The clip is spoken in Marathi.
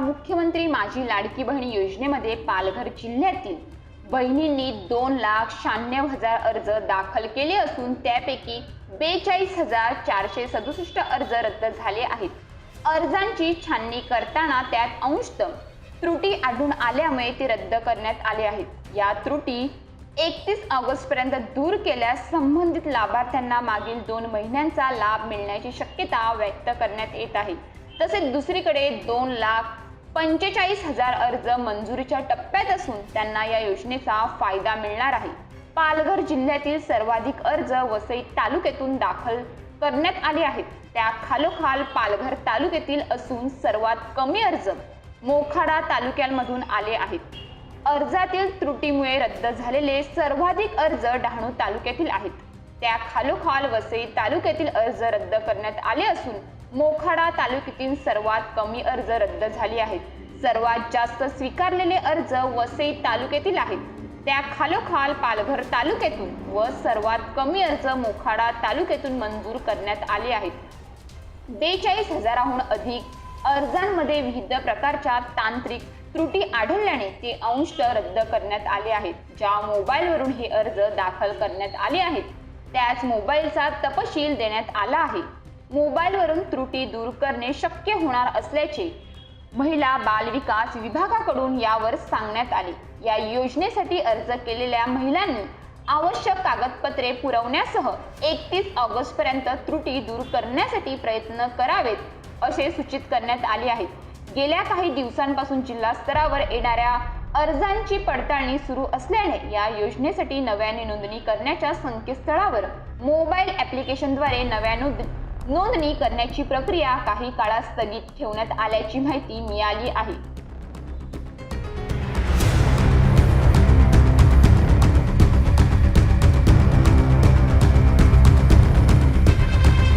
मुख्यमंत्री माझी लाडकी बहीण योजनेमध्ये पालघर जिल्ह्यातील बहिणींनी 2,96,000 अर्ज दाखल केले असून त्यापैकी 42,467 अर्ज रद्द झाले आहेत। अर्जांची छाननी करताना त्यात अंशतः त्रुटी आढळून आल्यामुळे ते रद्द करण्यात आले आहेत। या त्रुटी 31 ऑगस्ट पर्यंत दूर केल्यास संबंधित लाभार्थ्यांना मागील 2 महिन्यांचा लाभ मिळण्याची शक्यता व्यक्त करण्यात येत आहे। तसेच दुसरीकडे 2,45,000 अर्ज मंजुरीच्या टप्प्यात असून त्यांना या योजनेचा फायदा मिळणार आहे। पालघर जिल्ह्यातील सर्वाधिक अर्ज वसई तालुक्यातून दाखल करण्यात आले आहेत। त्या खालोखाल पालघर तालुक्यातील असून सर्वात कमी अर्ज मोखाडा तालुक्यामधून आले आहेत। अर्जातील त्रुटीमुळे रद्द झालेले सर्वाधिक अर्ज डहाणू तालुक्यातील आहेत। त्या खालोखाल वसई तालुक्यातील अर्ज रद्द करण्यात आले असून मोखाडा तालुक्यातील सर्वात कमी अर्ज रद्द झाले आहेत। सर्वात जास्त स्वीकारलेले अर्ज वसई तालुक्यातील आहेत। त्या खालोखाल पालघर तालुक्यातून व सर्वात कमी अर्ज मोखाडा तालुक्यातून मंजूर करण्यात आले आहेत। 42,000हून अधिक अर्जांमध्ये विविध प्रकारच्या तांत्रिक त्रुटी आढळल्याने ते अंशतः रद्द करण्यात आले आहेत। ज्या मोबाईलवरून हे अर्ज दाखल करण्यात आले आहेत त्याच मोबाईलचा तपशील देण्यात आला आहे। मोबाईलवरून त्रुटी दूर करणे शक्य होणार असल्याचे महिला बाल विकास विभागाकडून यावर सांगण्यात आले। या योजनेसाठी अर्ज केलेल्या महिलांनी आवश्यक कागदपत्रे पुरवण्यासह 31 ऑगस्ट पर्यंत त्रुटी दूर करण्यासाठी प्रयत्न करावेत असे सूचित करण्यात आले आहे। गेल्या काही दिवसांपासून जिल्हा स्तरावर येणाऱ्या अर्जांची पडताळणी सुरू असल्याने या योजनेसाठी नव्याने नोंदणी करण्याच्या संकेतस्थळावर मोबाईल ॲप्लिकेशनद्वारे नोंदणी करण्याची प्रक्रिया काही काळात स्थगित ठेवण्यात आल्याची माहिती मिळाली आहे।